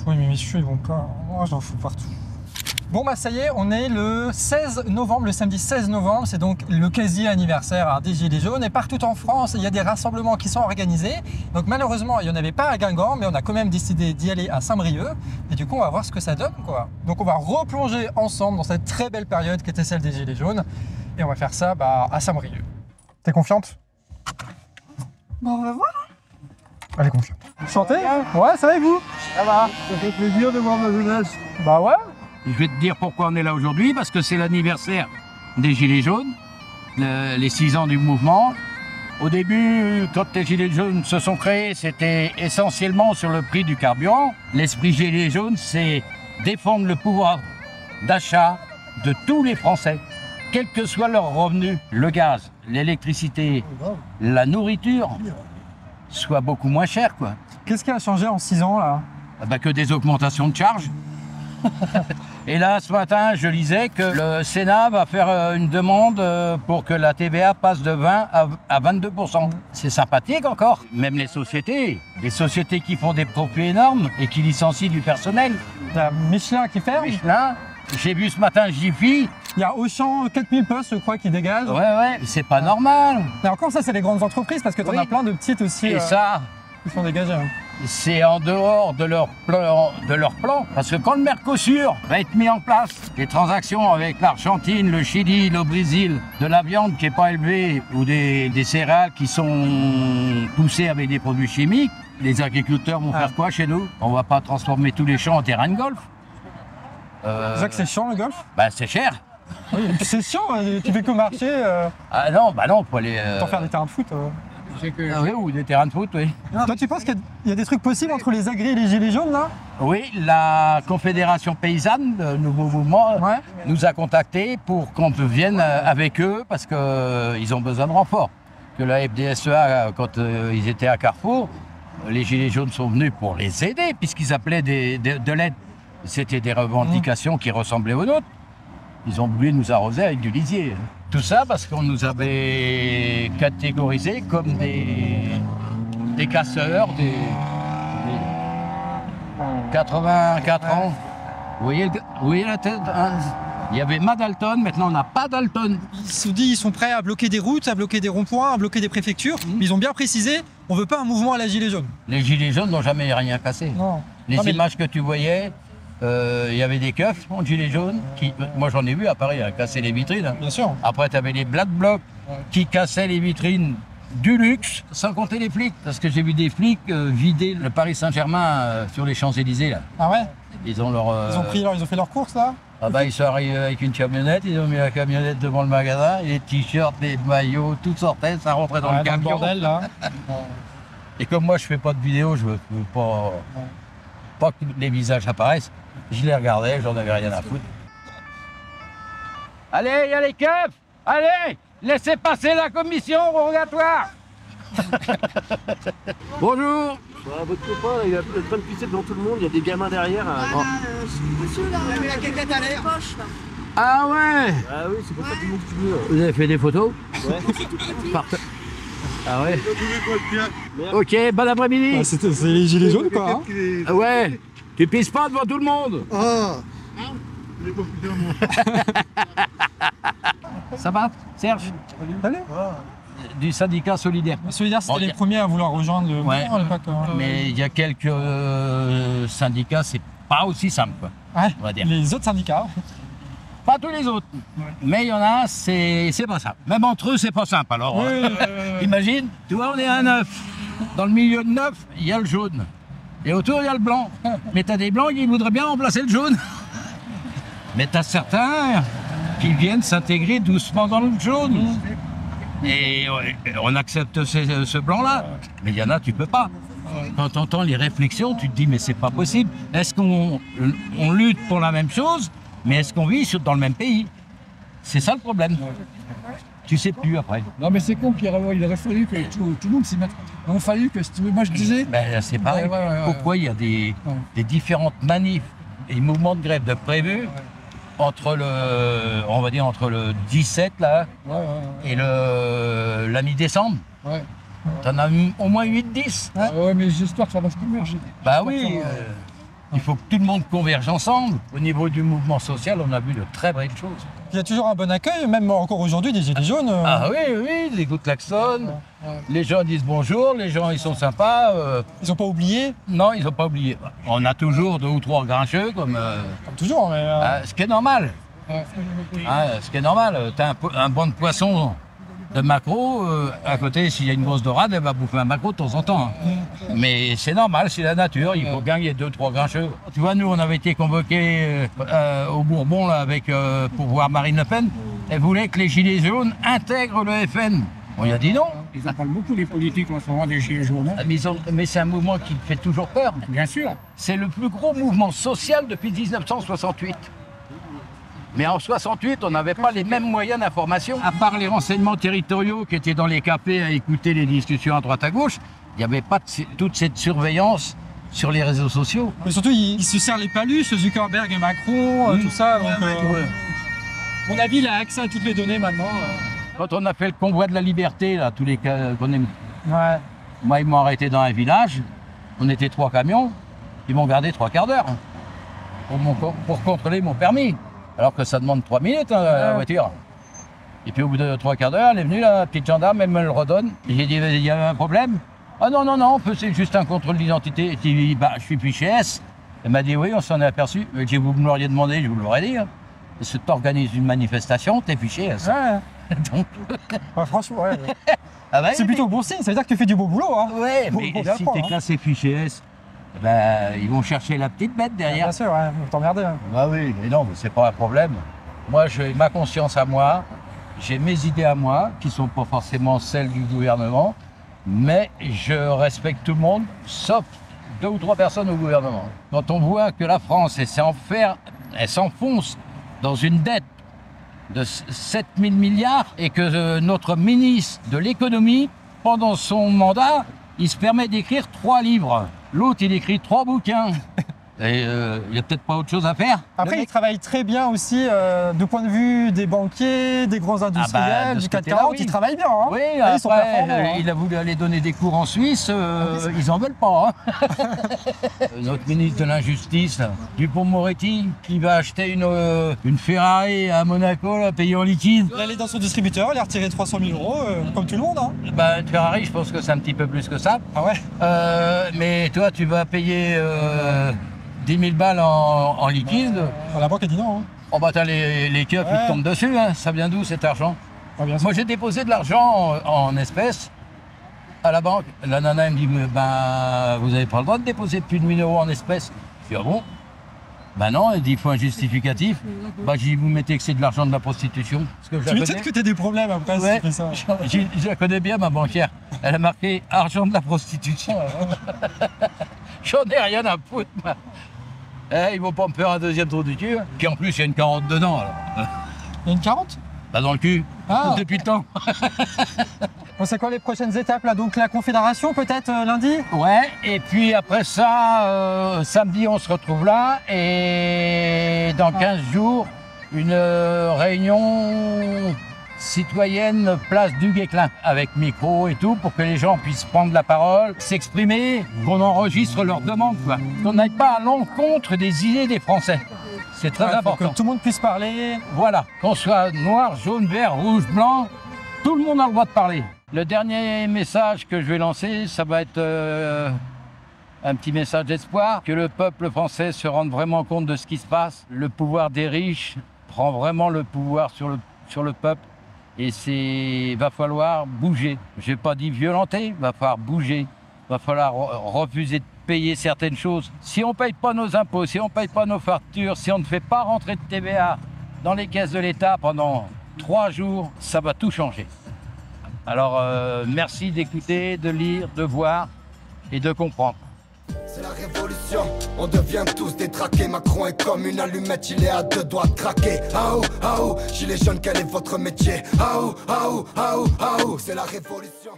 Oui, mais messieurs, ils vont pas. Moi, j'en fous partout. Bon, bah ça y est, on est le 16 novembre, le samedi 16 novembre. C'est donc le quasi-anniversaire des Gilets jaunes. Et partout en France, il y a des rassemblements qui sont organisés. Donc malheureusement, il n'y en avait pas à Guingamp, mais on a quand même décidé d'y aller à Saint-Brieuc. Et du coup, on va voir ce que ça donne, quoi. Donc on va replonger ensemble dans cette très belle période qui était celle des Gilets jaunes. Et on va faire ça à Saint-Brieuc. T'es confiante? Bon, on va voir. Elle est confiante. Chantez? Ouais, ça va et vous? Ça va, ça fait plaisir de voir ma jeunesse. Bah ouais. Je vais te dire pourquoi on est là aujourd'hui, parce que c'est l'anniversaire des Gilets jaunes, les 6 ans du mouvement. Au début, quand les Gilets jaunes se sont créés, c'était essentiellement sur le prix du carburant. L'esprit Gilets jaunes, c'est défendre le pouvoir d'achat de tous les Français, quels que soient leurs revenus, le gaz, l'électricité, la nourriture, soit beaucoup moins cher, quoi. Qu'est-ce qui a changé en 6 ans, là? Bah, que des augmentations de charges. Et là, ce matin, je lisais que le Sénat va faire une demande pour que la TVA passe de 20 à 22%. C'est sympathique encore. Même les sociétés qui font des profits énormes et qui licencient du personnel. Il y a Michelin qui ferme. Michelin, j'ai vu ce matin Jiffy. Il y a Auchan, 4000 postes, je crois, qui dégagent. Ouais, c'est pas normal. Mais encore ça, c'est les grandes entreprises, parce que tu en as plein de petites aussi Et ça, qui sont dégagées. c'est en dehors de leur plan. Parce que quand le Mercosur va être mis en place, les transactions avec l'Argentine, le Chili, le Brésil, de la viande qui n'est pas élevée ou des céréales qui sont poussées avec des produits chimiques, les agriculteurs vont faire quoi chez nous? On ne va pas transformer tous les champs en terrain de golf. C'est ça que c'est chiant, le golf? Bah, c'est cher. Oui, et puis c'est chiant, tu fais que marcher. Ah non, faut aller... Pour faire des terrains de foot. Ah oui, ou des terrains de foot, oui. Toi, tu penses qu'il y a des trucs possibles entre les agris et les gilets jaunes, là? Oui, la Confédération paysanne, le nouveau mouvement, nous a contactés pour qu'on vienne avec eux parce qu'ils ont besoin de renfort. Que la FDSEA, quand ils étaient à Carrefour, les Gilets jaunes sont venus pour les aider puisqu'ils appelaient de l'aide. C'était des revendications qui ressemblaient aux nôtres. Ils ont voulu nous arroser avec du lisier. Tout ça parce qu'on nous avait catégorisés comme des casseurs, des 84 ans. Vous voyez la tête, hein? Il y avait Madalton, maintenant on n'a pas Dalton. Ils se disent ils sont prêts à bloquer des routes, à bloquer des ronds-points, à bloquer des préfectures. Mais ils ont bien précisé, on veut pas un mouvement à la gilet jaune. Les gilets jaunes n'ont jamais rien cassé. Non. Les images que tu voyais, il y avait des keufs en gilet jaune, moi j'en ai vu à Paris, casser les vitrines. Bien sûr. Après tu avais les Black Blocs qui cassaient les vitrines du luxe, sans compter les flics. Parce que j'ai vu des flics vider le Paris Saint-Germain sur les Champs-Élysées là. Ah ouais? Ils ont ils ont fait leur course là? Ah bah ils sont arrivés avec une camionnette, ils ont mis la camionnette devant le magasin, et les t-shirts, les maillots, tout sortait, ça rentrait dans le camion. Bordel là. Et comme moi je fais pas de vidéo, je veux pas que les visages apparaissent, je les regardais, j'en avais rien à foutre. Allez, il y a les keufs! Allez! Laissez passer la commission rogatoire! Bonjour! Votre copain, il est en train de pisser devant tout le monde, il y a des gamins derrière. Monsieur là, il a mis la caquette à l'air. Ah ouais! Ah oui, c'est pour ça que tout le monde se veut. Vous avez fait des photos? Ouais. Parfait. Ah ouais? Ok, bon après-midi! Ah, c'est les gilets jaunes quoi, hein? Ah ouais! Tu pisses pas devant tout le monde! Ah. Ça va, Serge? Allez. Du syndicat solidaire. Solidaire, c'était les premiers à vouloir rejoindre le mouvement à l'époque. Mais il y a quelques syndicats, c'est pas aussi simple, quoi, Ouais, on va dire. les autres syndicats. Pas tous les autres, mais il y en a, c'est pas simple. Même entre eux, c'est pas simple. Alors, imagine, tu vois, on est un 9. Dans le milieu de 9, il y a le jaune. Et autour, il y a le blanc. Mais tu as des blancs qui voudraient bien remplacer le jaune. Mais tu as certains qui viennent s'intégrer doucement dans le jaune. Et on accepte ce blanc-là. Mais il y en a, tu peux pas. Quand tu entends les réflexions, tu te dis, mais c'est pas possible. Est-ce qu'on lutte pour la même chose, mais est-ce qu'on vit dans le même pays? C'est ça le problème. Tu sais plus après. Non mais c'est con qu'il aurait fallu que tout le monde s'y mette. Il aurait fallu que, si tu veux, moi je disais... Ben, c'est pareil. Pourquoi il y a des différentes manifs et mouvements de grève de prévus entre on va dire entre le 17 là et la mi-décembre? T'en as au moins 8-10. Ouais, mais j'espère que ça va se converger. Bah oui. Il faut que tout le monde converge ensemble. Au niveau du mouvement social, on a vu de très belles choses. Il y a toujours un bon accueil, même encore aujourd'hui, des Gilets jaunes. Ah oui, les coups de klaxon, les gens disent bonjour, les gens ils sont sympas. Ils n'ont pas oublié, Non, ils n'ont pas oublié. On a toujours 2 ou 3 grincheux, comme toujours, mais... ce qui est normal. Ce qui est normal, tu as un banc de poissons de maquereau, à côté, s'il y a une grosse dorade, elle va bouffer un maquereau de temps en temps. Mais c'est normal, c'est la nature, il faut bien qu'il y ait 2 ou 3 grincheux. Tu vois, nous, on avait été convoqués au Bourbon là, pour voir Marine Le Pen. Elle voulait que les Gilets jaunes intègrent le FN. On lui a dit non. Ils en parlent beaucoup, les politiques, en ce moment, des Gilets jaunes. Hein. Mais c'est un mouvement qui fait toujours peur. Bien sûr. C'est le plus gros mouvement social depuis 1968. Mais en 68, on n'avait pas les mêmes moyens d'information. À part les renseignements territoriaux qui étaient dans les cafés à écouter les discussions à droite à gauche, il n'y avait pas toute cette surveillance sur les réseaux sociaux. Mais surtout, ils se serrent les palus, Zuckerberg et Macron, tout ça. Donc, mon avis, il a accès à toutes les données maintenant. Quand on a fait le convoi de la liberté, là, tous les cas qu'on aime. Ouais. Moi, ils m'ont arrêté dans un village. On était 3 camions. Ils m'ont gardé 3 quarts d'heure pour contrôler mon permis. Alors que ça demande 3 minutes, la voiture. Et puis au bout de 3 quarts d'heure, elle est venue, la petite gendarme, elle me le redonne. J'ai dit, il y a un problème? Ah non, c'est juste un contrôle d'identité. J'ai dit, je suis fiché S. Elle m'a dit, oui, on s'en est aperçu. Si vous me l'auriez demandé, je vous l'aurais dit. Si tu organises une manifestation, t'es fiché S. Ouais. Donc... franchement, ouais. Ah c'est plutôt bon signe, ça veut dire que tu fais du beau boulot. Hein. Ouais, mais si t'es classé fiché S, ils vont chercher la petite bête derrière. Bien sûr, ouais, vous t'emmerdez. Hein. Bah oui, mais non, c'est pas un problème. Moi, j'ai ma conscience à moi, j'ai mes idées à moi, qui sont pas forcément celles du gouvernement, mais je respecte tout le monde, sauf 2 ou 3 personnes au gouvernement. Quand on voit que la France, elle s'enfonce dans une dette de 7 000 milliards et que notre ministre de l'économie, pendant son mandat, il se permet d'écrire 3 livres. L'autre, il écrit 3 bouquins. Et il n'y a peut-être pas autre chose à faire. Après, il travaille très bien aussi du point de vue des banquiers, des grands industriels, du CAC 40. Il travaille bien. Hein. Oui, ils sont après, il a voulu aller donner des cours en Suisse. Ils n'en veulent pas. Hein. Notre ministre de l'Injustice, Dupond-Moretti, qui va acheter une Ferrari à Monaco, là, payée en liquide. Il allait dans son distributeur, il a retiré 300 000 €, comme tout le monde. Hein. Une Ferrari, je pense que c'est un petit peu plus que ça. Ah ouais. Mais toi, tu vas payer 10 000 balles en liquide. La banque a dit non. Hein. Oh bah t'as les keufs qui te tombent dessus, hein. Ça vient d'où cet argent? Moi j'ai déposé de l'argent en espèces à la banque. La nana elle me dit, vous n'avez pas le droit de déposer plus de 1 000 € en espèces. Je dis, ah bon? Non, elle dit, il faut un justificatif. J'ai dit, vous mettez que c'est de l'argent de la prostitution. Tu m'étonnes que tu as des problèmes après si tu fais ça. Je la connais bien, ma banquière. Elle a marqué argent de la prostitution. J'en ai rien à foutre, moi. Ils vont pas me faire un 2e trou du cul. Puis en plus, il y a une carotte dedans. Alors. Il y a une carotte? Dans le cul. Depuis le temps. Bon, c'est quoi les prochaines étapes là? Donc la Confédération peut-être lundi? Ouais, et puis après ça, samedi, on se retrouve là. Et dans 15 jours, une réunion citoyenne place du Guesclin, avec micro et tout, pour que les gens puissent prendre la parole, s'exprimer, qu'on enregistre leurs demandes, quoi. Qu'on n'aille pas à l'encontre des idées des Français. C'est très important. Que tout le monde puisse parler. Voilà, qu'on soit noir, jaune, vert, rouge, blanc, tout le monde a le droit de parler. Le dernier message que je vais lancer, ça va être un petit message d'espoir, que le peuple français se rende vraiment compte de ce qui se passe. Le pouvoir des riches prend vraiment le pouvoir sur le peuple. Et va falloir bouger. J'ai pas dit violenter, va falloir bouger. Va falloir refuser de payer certaines choses. Si on ne paye pas nos impôts, si on ne paye pas nos factures, si on ne fait pas rentrer de TVA dans les caisses de l'État pendant 3 jours, ça va tout changer. Alors merci d'écouter, de lire, de voir et de comprendre. C'est la révolution, on devient tous détraqués. Macron est comme une allumette, il est à 2 doigts de craquer. Gilets jaunes, quel est votre métier? C'est la révolution.